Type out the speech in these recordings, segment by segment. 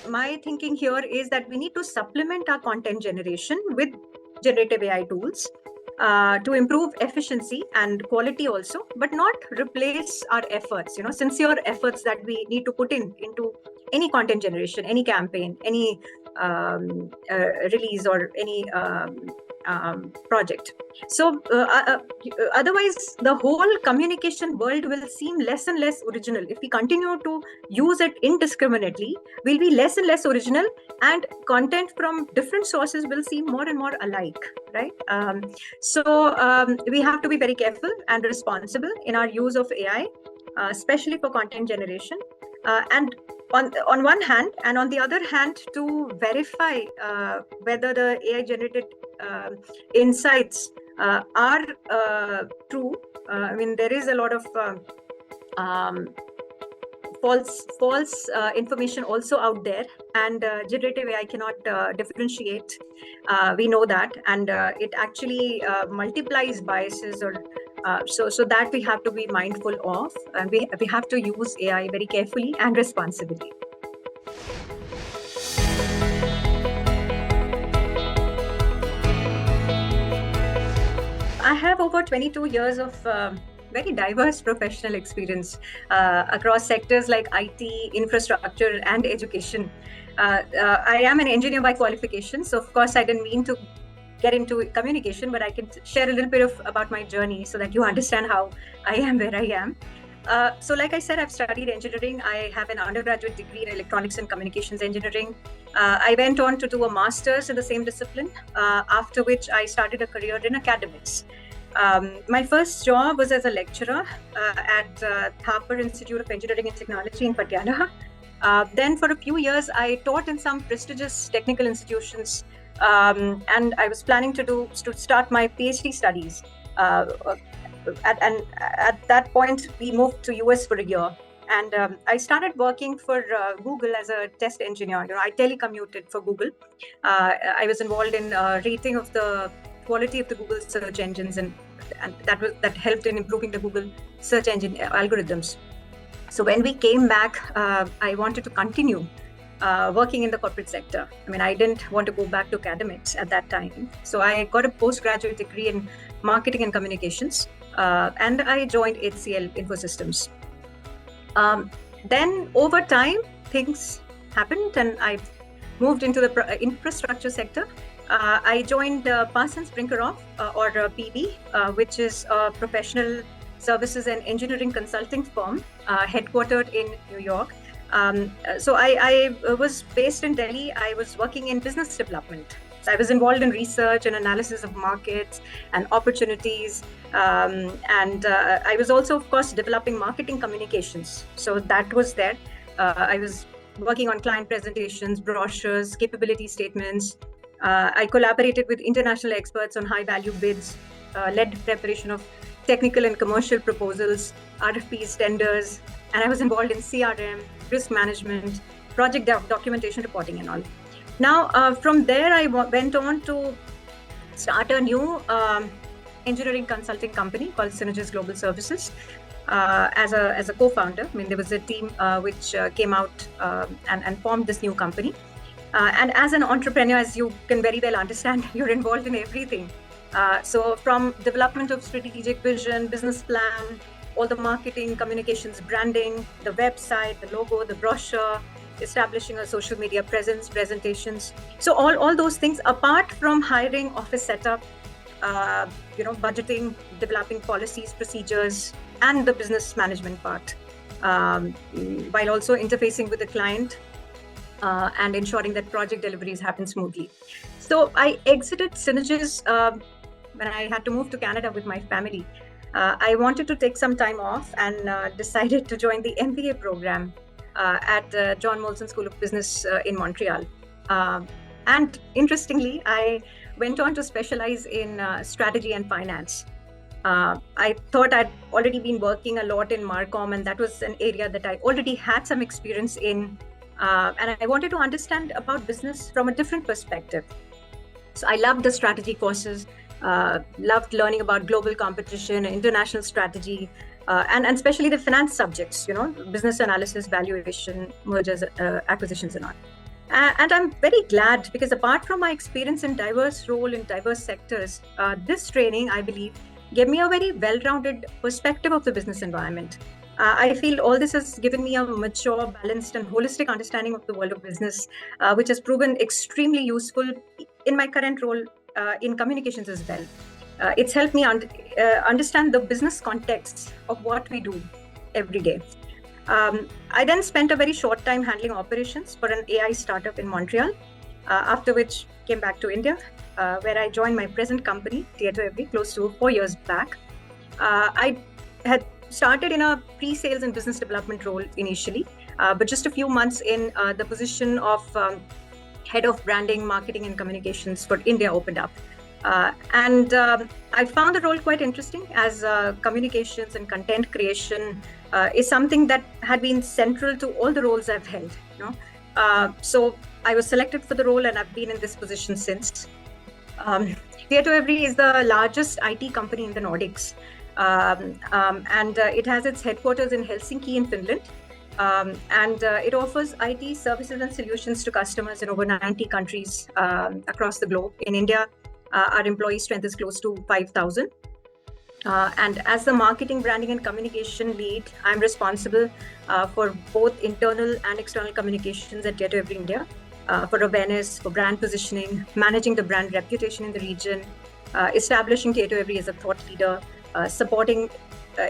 my thinking here is that we need to supplement our content generation with generative AI tools to improve efficiency and quality also, but not replace our efforts, sincere efforts that we need to put into any content generation, any campaign, any release, or any project. So otherwise, the whole communication world will seem less and less original. If we continue to use it indiscriminately, we'll be less and less original, and content from different sources will seem more and more alike, right? So we have to be very careful and responsible in our use of AI, especially for content generation. And on one hand, and on the other hand, to verify whether the AI generated insights are true. I mean, there is a lot of false information also out there, and generative AI cannot differentiate. We know that, and it actually multiplies biases, or so that we have to be mindful of, and we have to use AI very carefully and responsibly. I have over 22 years of very diverse professional experience across sectors like IT, infrastructure, and education. I am an engineer by qualification, so of course I didn't mean to get into communication, but I can share a little bit about my journey so that you understand how I am where I am. So like I said, I've studied engineering. I have an undergraduate degree in electronics and communications engineering. I went on to do a master's in the same discipline, after which I started a career in academics. My first job was as a lecturer at Thapar Institute of Engineering and Technology in Patiala. Then for a few years, I taught in some prestigious technical institutions, and I was planning to start my PhD studies. At that point, we moved to US for a year, and I started working for Google as a test engineer. I telecommuted for Google. I was involved in rating of the quality of the Google search engines, and that helped in improving the Google search engine algorithms. So when we came back, I wanted to continue working in the corporate sector. I mean, I didn't want to go back to academics at that time. So I got a postgraduate degree in marketing and communications, and I joined HCL Infosystems. Then over time, things happened, and I moved into the infrastructure sector. I joined Parsons Brinkerhoff, or PB, which is a professional services and engineering consulting firm headquartered in New York. So I was based in Delhi. I was working in business development. So I was involved in research and analysis of markets and opportunities. And I was also, of course, developing marketing communications. So that was there. I was working on client presentations, brochures, capability statements. I collaborated with international experts on high-value bids, led preparation of technical and commercial proposals, RFPs, tenders, and I was involved in CRM, risk management, project documentation reporting and all. Now, from there, I went on to start a new engineering consulting company called Synergis Global Services as a co-founder. I mean, there was a team which came out and formed this new company. And as an entrepreneur, as you can very well understand, you're involved in everything. So from development of strategic vision, business plan, all the marketing, communications, branding, the website, the logo, the brochure, establishing a social media presence, presentations. So all those things, apart from hiring, office setup, budgeting, developing policies, procedures, and the business management part, while also interfacing with the client and ensuring that project deliveries happen smoothly. So I exited Synergis when I had to move to Canada with my family. I wanted to take some time off and decided to join the MBA program at John Molson School of Business in Montreal. And interestingly, I went on to specialize in strategy and finance. I thought I'd already been working a lot in Marcom, and that was an area that I already had some experience in. And I wanted to understand about business from a different perspective. So I loved the strategy courses, loved learning about global competition, international strategy, and especially the finance subjects, business analysis, valuation, mergers, acquisitions, and all. And I'm very glad because apart from my experience in diverse role in diverse sectors, this training, I believe, gave me a very well-rounded perspective of the business environment. I feel all this has given me a mature, balanced, and holistic understanding of the world of business, which has proven extremely useful in my current role in communications as well. It's helped me understand the business context of what we do every day. I then spent a very short time handling operations for an AI startup in Montreal, after which came back to India, where I joined my present company, Tietovery, close to 4 years back. I had started in a pre-sales and business development role initially, but just a few months in, the position of head of branding, marketing, and communications for India opened up. And I found the role quite interesting, as communications and content creation is something that had been central to all the roles I've held. So I was selected for the role, and I've been in this position since. Tietovery is the largest IT company in the Nordics, and it has its headquarters in Helsinki in Finland. And it offers IT services and solutions to customers in over 90 countries across the globe. In India, our employee strength is close to 5,000. And as the marketing, branding, and communication lead, I'm responsible for both internal and external communications at Tietovery India, for awareness, for brand positioning, managing the brand reputation in the region, establishing Tietovery as a thought leader, supporting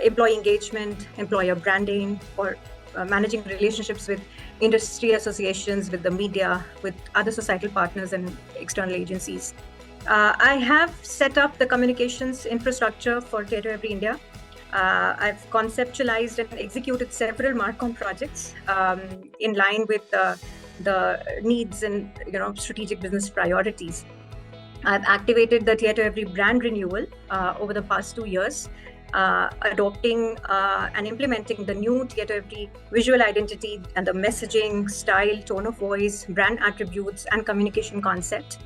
employee engagement, employer branding, or managing relationships with industry associations, with the media, with other societal partners and external agencies. I have set up the communications infrastructure for Tietovery India. I've conceptualized and executed several Marcom projects in line with the needs and strategic business priorities. I've activated the Tietovery brand renewal over the past 2 years, adopting and implementing the new Tietovery visual identity and the messaging, style, tone of voice, brand attributes, and communication concept.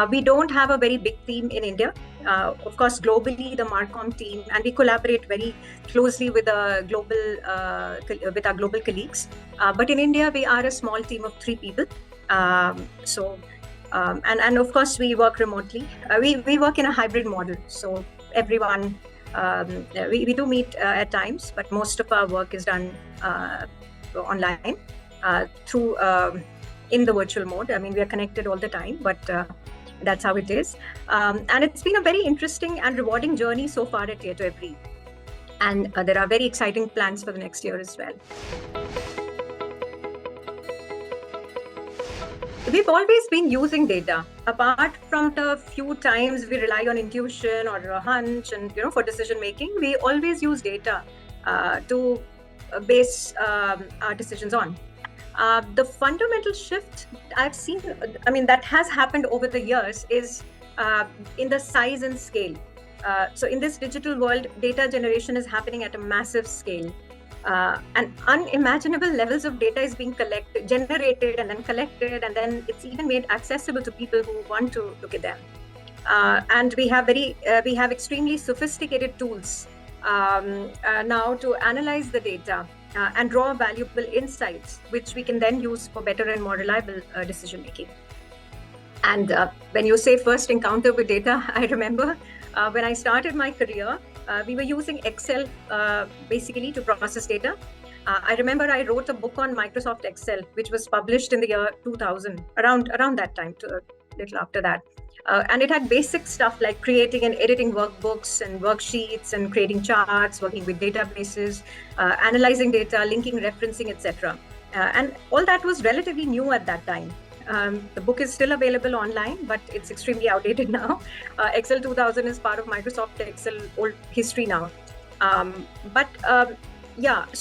We don't have a very big team in India. Of course, globally, the Marcom team, and we collaborate very closely with our global colleagues. But in India, we are a small team of 3 people. And of course, we work remotely. We work in a hybrid model. So everyone, we do meet at times, but most of our work is done online through in the virtual mode. I mean, we are connected all the time, but that's how it is. And it's been a very interesting and rewarding journey so far at Tietovery. And there are very exciting plans for the next year as well. We've always been using data. Apart from the few times we rely on intuition or a hunch and for decision making, we always use data to base our decisions on. The fundamental shift I've seen, that has happened over the years, is in the size and scale. So in this digital world, data generation is happening at a massive scale. And unimaginable levels of data is being generated and then collected, and then it's even made accessible to people who want to look at them. And we have extremely sophisticated tools now to analyze the data and draw valuable insights, which we can then use for better and more reliable decision making. And when you say first encounter with data, I remember when I started my career, we were using Excel basically to process data. I remember I wrote a book on Microsoft Excel, which was published in the year 2000, around that time, a little after that. And it had basic stuff like creating and editing workbooks and worksheets and creating charts, working with databases, analyzing data, linking, referencing, etc. And all that was relatively new at that time. The book is still available online, but it's extremely outdated now. Excel 2000 is part of Microsoft Excel old history now.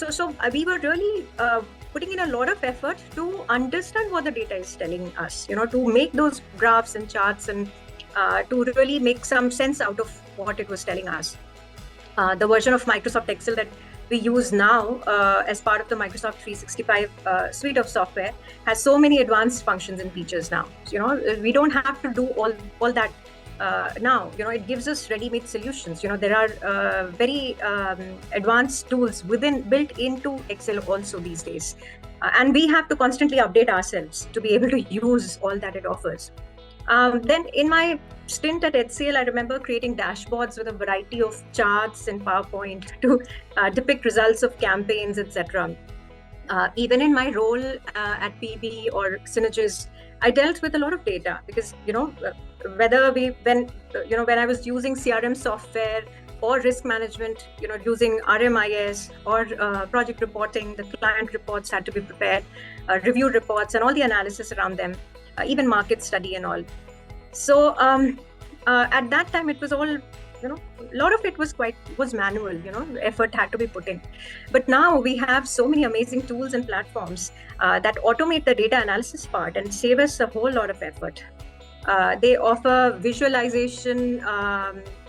So we were really putting in a lot of effort to understand what the data is telling us, to make those graphs and charts and to really make some sense out of what it was telling us. The version of Microsoft Excel that we use now as part of the Microsoft 365 suite of software has so many advanced functions and features now. So, we don't have to do all that now. It gives us ready-made solutions. There are very advanced tools built into Excel also these days. And we have to constantly update ourselves to be able to use all that it offers. Then in my stint at HCL, I remember creating dashboards with a variety of charts and PowerPoint to depict results of campaigns, etc. Even in my role at PB or Synergis, I dealt with a lot of data because, when I was using CRM software or risk management, using RMIS or project reporting, the client reports had to be prepared, review reports and all the analysis around them, even market study and all. So at that time, it was all, a lot of it was manual, effort had to be put in. But now we have so many amazing tools and platforms that automate the data analysis part and save us a whole lot of effort. They offer visualization,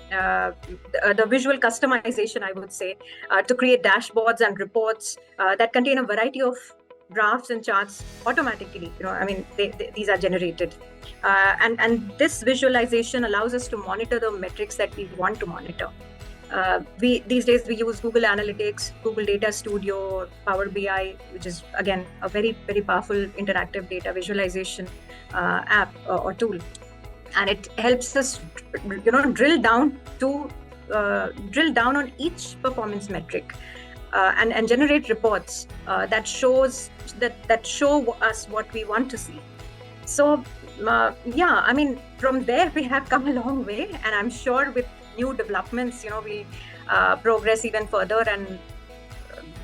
the visual customization, I would say, to create dashboards and reports that contain a variety of graphs and charts automatically. These are generated. And this visualization allows us to monitor the metrics that we want to monitor. These days we use Google Analytics, Google Data Studio, Power BI, which is again a very, very powerful interactive data visualization app or tool, and it helps us, drill down on each performance metric and generate reports that show us what we want to see. So from there we have come a long way, and I'm sure with new developments, we'll progress even further. And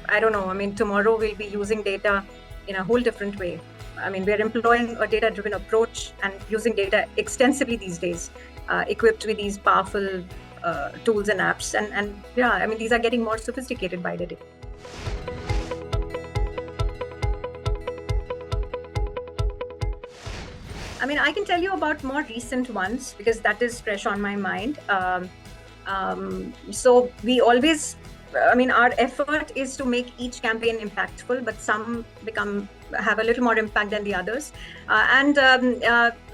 I don't know, tomorrow we'll be using data in a whole different way. We're employing a data-driven approach and using data extensively these days, equipped with these powerful tools and apps. And these are getting more sophisticated by the day. I can tell you about more recent ones because that is fresh on my mind. So we always, our effort is to make each campaign impactful, but some have a little more impact than the others.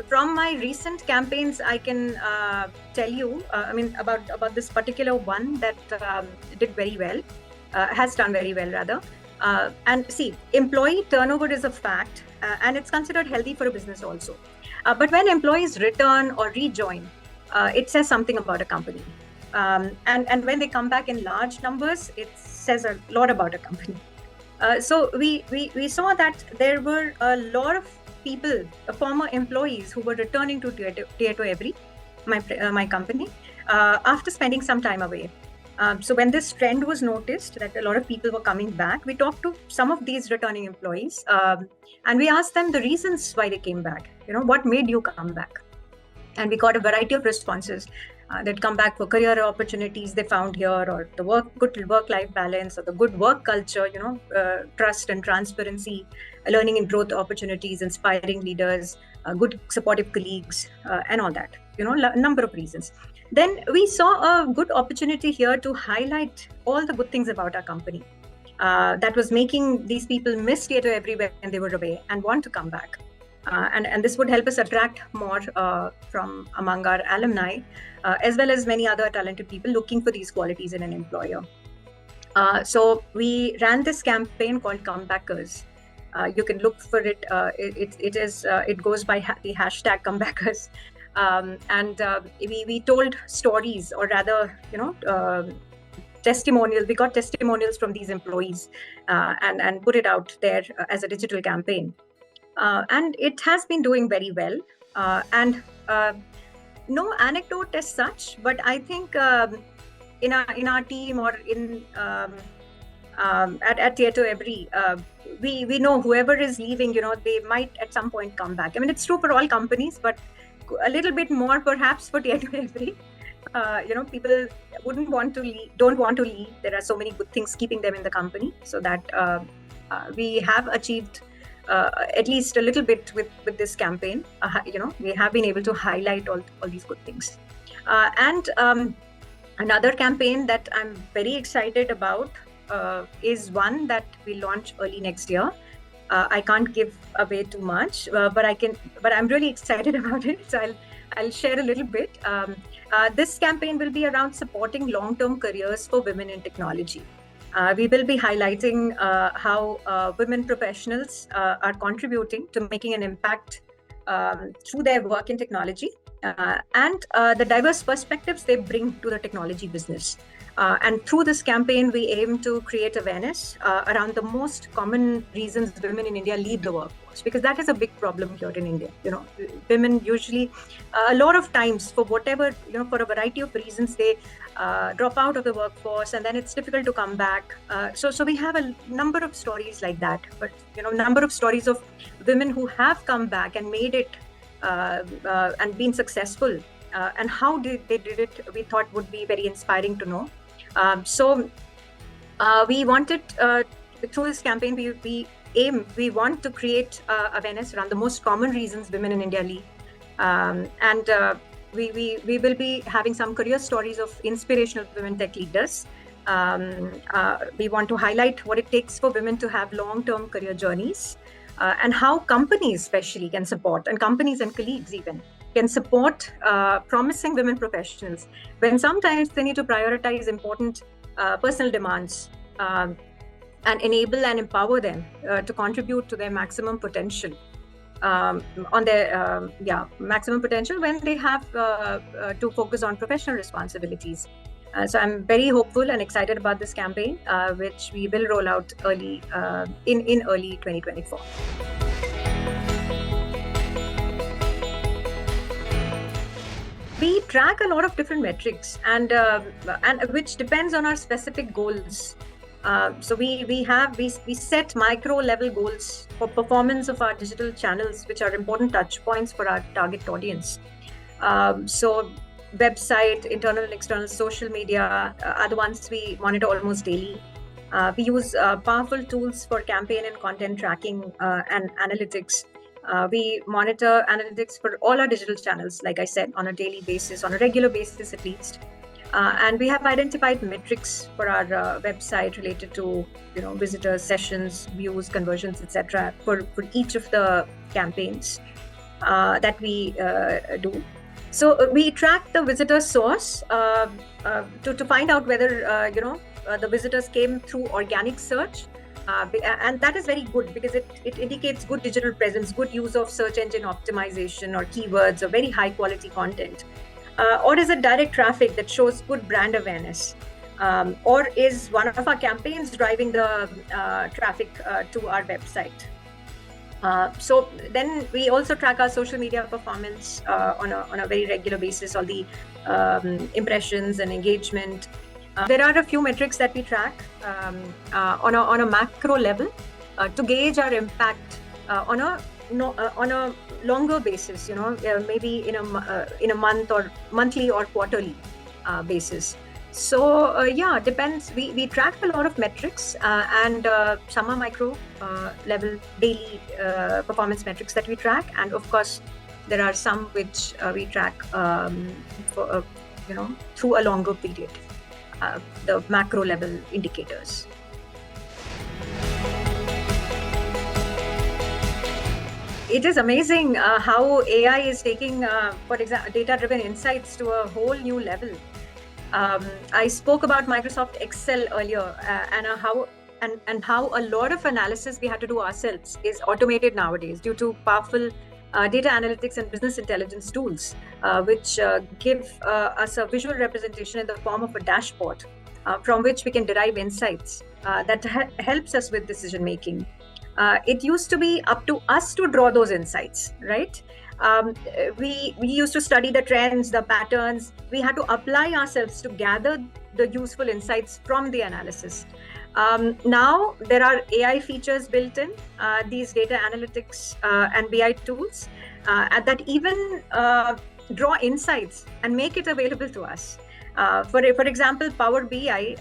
From my recent campaigns, I can tell you, about this particular one that did very well, has done very well rather. And see, employee turnover is a fact, and it's considered healthy for a business also. But when employees return or rejoin, it says something about a company. And when they come back in large numbers, it says a lot about a company. So we saw that there were a lot of people, former employees, who were returning to Tietovery, my company, after spending some time away. So when this trend was noticed that a lot of people were coming back, we talked to some of these returning employees and we asked them the reasons why they came back. What made you come back? And we got a variety of responses. They'd come back for career opportunities they found here, or the good work-life balance, or the good work culture, trust and transparency, learning and growth opportunities, inspiring leaders, good supportive colleagues, and all that, a number of reasons. Then we saw a good opportunity here to highlight all the good things about our company that was making these people miss Tietovery when they were away and want to come back. And this would help us attract more from among our alumni, as well as many other talented people looking for these qualities in an employer. So we ran this campaign called Comebackers. You can look for it. It goes by the hashtag Comebackers. We told stories, or rather, testimonials. We got testimonials from these employees and put it out there as a digital campaign. And it has been doing very well. No anecdote as such, but I think in our team or at Tietovery, we know whoever is leaving, they might at some point come back. It's true for all companies, but a little bit more perhaps for Tietovery. People don't want to leave. There are so many good things keeping them in the company, so that we have achieved at least a little bit with this campaign. We have been able to highlight all these good things. Another campaign that I'm very excited about is one that we launch early next year. I can't give away too much, but I'm really excited about it. So I'll share a little bit. This campaign will be around supporting long-term careers for women in technology. We will be highlighting how women professionals are contributing to making an impact through their work in technology, and the diverse perspectives they bring to the technology business. And through this campaign, we aim to create awareness around the most common reasons women in India leave the workforce, because that is a big problem here in India. Women usually, a lot of times, for whatever, for a variety of reasons, they drop out of the workforce, and then it's difficult to come back. So we have a number of stories like that, but number of stories of women who have come back and made it and been successful, and how they did it, we thought would be very inspiring to know. So we wanted, through this campaign, we want to create awareness around the most common reasons women in India leave, and we will be having some career stories of inspirational women tech leaders. We want to highlight what it takes for women to have long-term career journeys, and how companies especially can support, and companies and colleagues even can support promising women professionals when sometimes they need to prioritize important personal demands, and enable and empower them to contribute to their maximum potential, on their maximum potential when they have to focus on professional responsibilities. So I'm very hopeful and excited about this campaign, which we will roll out early in early 2024. We track a lot of different metrics, and which depends on our specific goals. So we set micro level goals for performance of our digital channels, which are important touch points for our target audience. So website, internal and external social media are the ones we monitor almost daily. We use powerful tools for campaign and content tracking and analytics. We monitor analytics for all our digital channels, like I said, on a daily basis, on a regular basis at least. And we have identified metrics for our website related to visitors, sessions, views, conversions, etc. for each of the campaigns that we do. So we track the visitor source to find out whether the visitors came through organic search, and that is very good because it indicates good digital presence, good use of search engine optimization or keywords or very high quality content. Or is it direct traffic that shows good brand awareness? Or is one of our campaigns driving the traffic to our website? So then we also track our social media performance on a very regular basis, all the impressions and engagement. There are a few metrics that we track on a macro level to gauge our impact on a longer basis, maybe in a month or monthly or quarterly basis. So depends. We track a lot of metrics, and some are micro level daily performance metrics that we track, and of course there are some which we track for through a longer period, the macro level indicators. It is amazing how AI is taking, for example, data-driven insights to a whole new level. I spoke about Microsoft Excel earlier, and how a lot of analysis we had to do ourselves is automated nowadays due to powerful data analytics and business intelligence tools, which give us a visual representation in the form of a dashboard from which we can derive insights that helps us with decision making. It used to be up to us to draw those insights, right? We used to study the trends, the patterns. We had to apply ourselves to gather the useful insights from the analysis. Now there are AI features built in these data analytics and BI tools that even draw insights and make it available to us. For example, Power BI,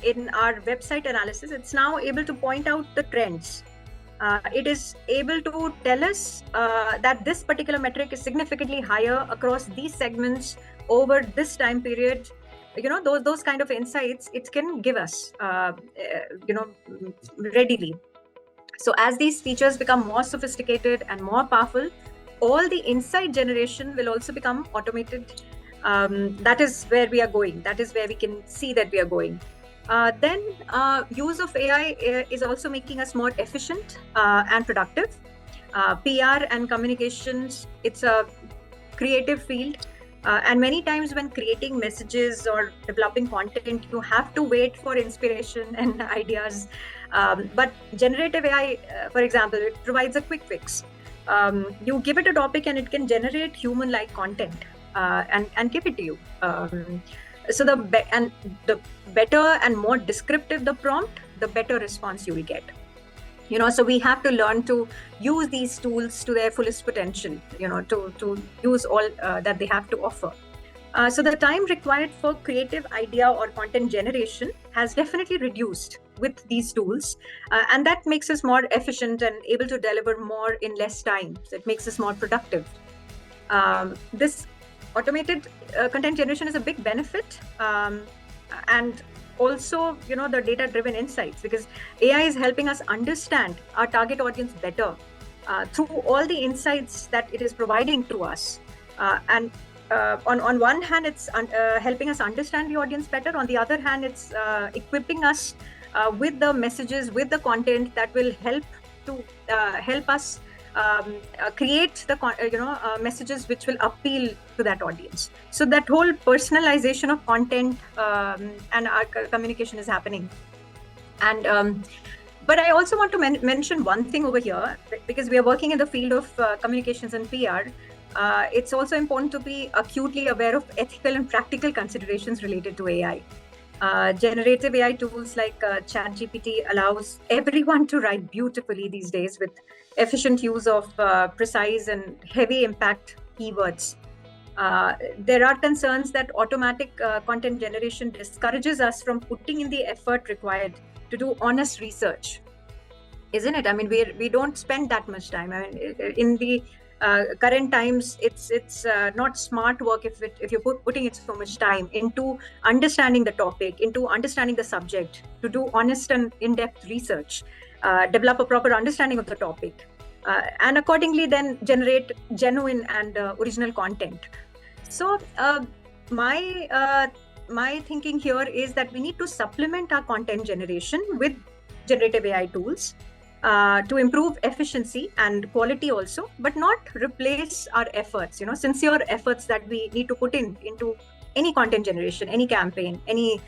in our website analysis, it's now able to point out the trends. It is able to tell us that this particular metric is significantly higher across these segments over this time period. Those kind of insights it can give us, readily. So as these features become more sophisticated and more powerful, all the insight generation will also become automated. That is where we are going. That is where we can see that we are going. Then use of AI is also making us more efficient and productive. PR and communications, it's a creative field. And many times when creating messages or developing content, you have to wait for inspiration and ideas. But generative AI, for example, it provides a quick fix. You give it a topic and it can generate human-like content and give it to you. So the better and more descriptive the prompt, the better response you will get. So we have to learn to use these tools to their fullest potential, to use all that they have to offer. So the time required for creative idea or content generation has definitely reduced with these tools. And that makes us more efficient and able to deliver more in less time. So it makes us more productive. This automated content generation is a big benefit. And also, the data-driven insights, because AI is helping us understand our target audience better through all the insights that it is providing to us. And on one hand, it's helping us understand the audience better. On the other hand, it's equipping us with the messages, with the content that will help us create the messages which will appeal to that audience. So that whole personalization of content and our communication is happening. And but I also want to mention one thing over here, because we are working in the field of communications and PR. It's also important to be acutely aware of ethical and practical considerations related to AI. Generative AI tools like ChatGPT allows everyone to write beautifully these days with efficient use of precise and heavy impact keywords. There are concerns that automatic content generation discourages us from putting in the effort required to do honest research, isn't it? I mean, we don't spend that much time. I mean, in the current times, it's not smart work if you're putting it so much time into understanding the topic, into understanding the subject, to do honest and in-depth research, develop a proper understanding of the topic, and accordingly then generate genuine and original content. So my thinking here is that we need to supplement our content generation with generative AI tools to improve efficiency and quality also, but not replace our efforts, sincere efforts that we need to put into any content generation, any campaign, any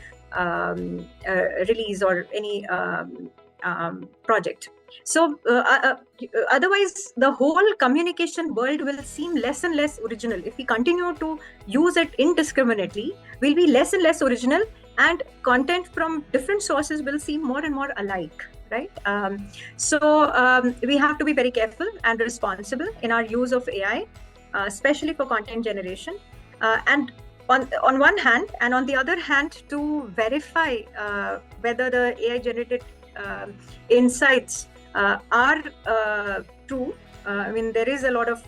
release or any project. So otherwise, the whole communication world will seem less and less original. If we continue to use it indiscriminately, we'll be less and less original, and content from different sources will seem more and more alike, right? So we have to be very careful and responsible in our use of AI, especially for content generation. And on one hand, and on the other hand, to verify whether the AI generated insights are true. I mean, there is a lot of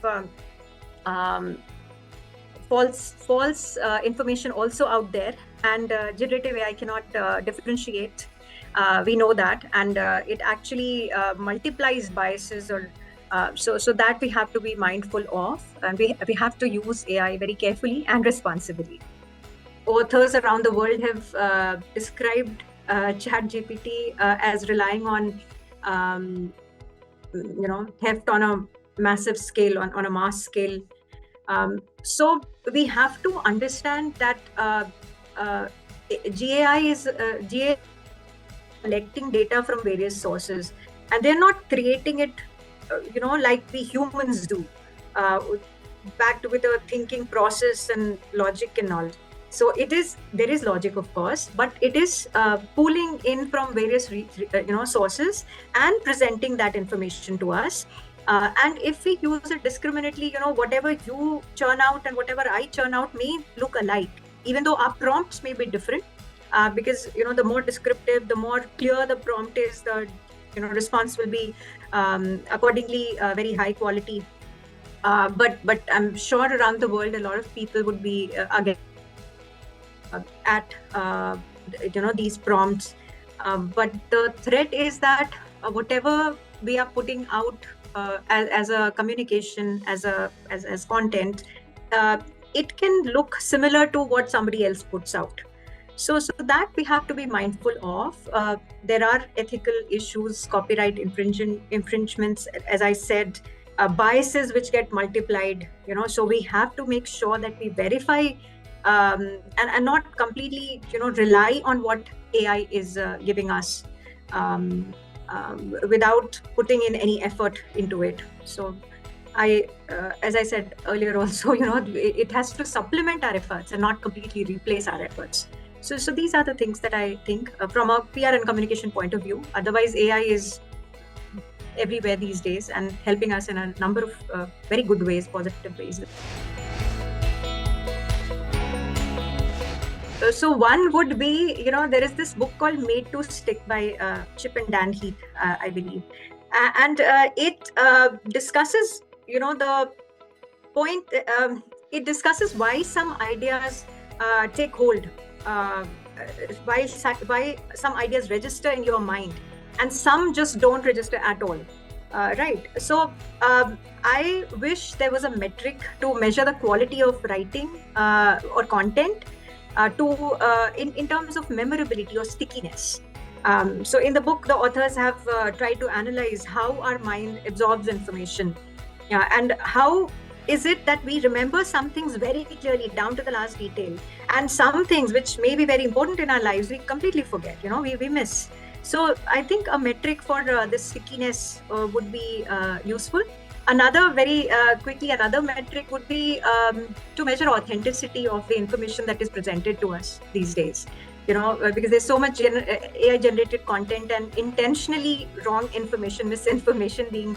false information also out there, and generative AI cannot differentiate. We know that, and it actually multiplies biases, or so that we have to be mindful of, and we have to use AI very carefully and responsibly. Authors around the world have described ChatGPT as relying on theft on a massive scale, on a mass scale. So we have to understand that GAI is collecting data from various sources, and they're not creating it, like we humans do, backed with a thinking process and logic and all. So there is logic, of course, but it is pulling in from various sources and presenting that information to us. And if we use it discriminately, whatever you churn out and whatever I churn out may look alike, even though our prompts may be different. Because the more descriptive, the more clear the prompt is, the response will be accordingly very high quality. But I'm sure around the world a lot of people would be again at these prompts. But the threat is that whatever we are putting out as a communication, as content, it can look similar to what somebody else puts out. So that we have to be mindful of. There are ethical issues, copyright infringements, as I said, biases which get multiplied. So we have to make sure that we verify and not completely, rely on what AI is giving us without putting in any effort into it. So as I said earlier also, it has to supplement our efforts and not completely replace our efforts. So these are the things that I think from a PR and communication point of view. Otherwise, AI is everywhere these days and helping us in a number of very good ways, positive ways. So one would be, there is this book called Made to Stick by Chip and Dan Heath, I believe. And it discusses, the point, it discusses why some ideas take hold, why some ideas register in your mind and some just don't register at all. Right. So I wish there was a metric to measure the quality of writing or content in terms of memorability or stickiness. So in the book, the authors have tried to analyze how our mind absorbs information and how is it that we remember some things very clearly down to the last detail, and some things which may be very important in our lives we completely forget, we miss. So I think a metric for this stickiness would be useful. Another metric would be to measure authenticity of the information that is presented to us these days. Because there's so much AI generated content and intentionally wrong information, misinformation being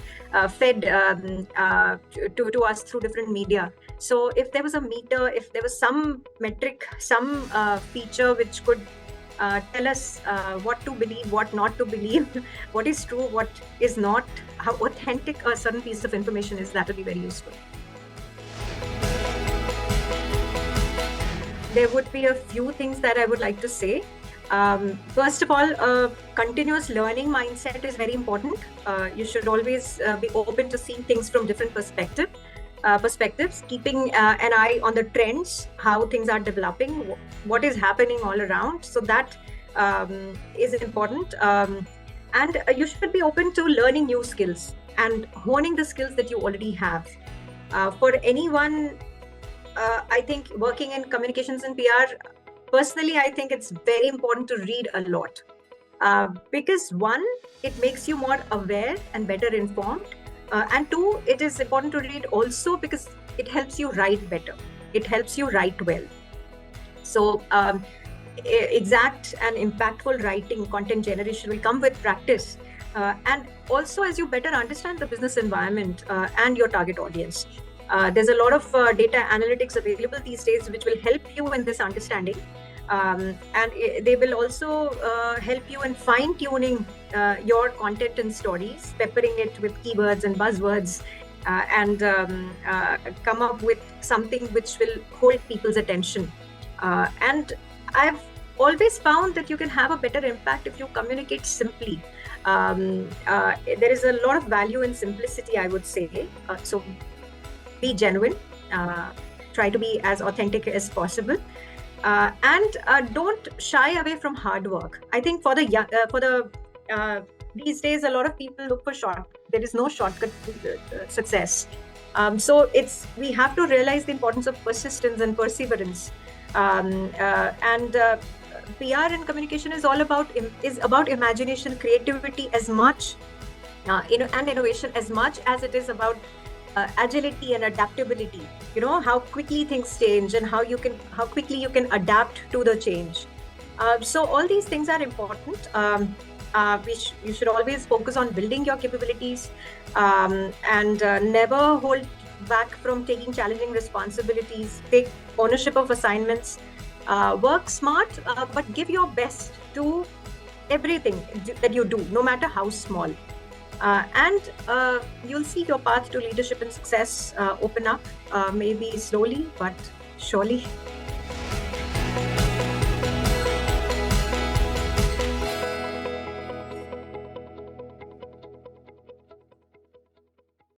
fed to us through different media. So if there was a meter, if there was some metric, some feature which could tell us what to believe, what not to believe, what is true, what is not, how authentic a certain piece of information is, that will be very useful. There would be a few things that I would like to say. First of all, a continuous learning mindset is very important. You should always be open to seeing things from different perspectives, keeping an eye on the trends, how things are developing, what is happening all around. So that is important. And you should be open to learning new skills and honing the skills that you already have. For anyone, I think working in communications and PR, personally, I think it's very important to read a lot. Because one, it makes you more aware and better informed. And two, it is important to read also because it helps you write better. It helps you write well. So exact and impactful writing, content generation will come with practice. And also as you better understand the business environment and your target audience. There's a lot of data analytics available these days which will help you in this understanding. And they will also help you in fine-tuning your content and stories, peppering it with keywords and buzzwords, and come up with something which will hold people's attention. And I've always found that you can have a better impact if you communicate simply. There is a lot of value in simplicity, I would say. So be genuine, try to be as authentic as possible. And don't shy away from hard work. I think for the these days, a lot of people look for there is no shortcut to success. So we have to realize the importance of persistence and perseverance. And PR and communication is about imagination, creativity as much, and innovation as much as it is about agility and adaptability. How quickly things change and how quickly you can adapt to the change. So all these things are important. You should always focus on building your capabilities and never hold back from taking challenging responsibilities. Take ownership of assignments. Work smart, but give your best to everything that you do, no matter how small. And you'll see your path to leadership and success open up, maybe slowly, but surely.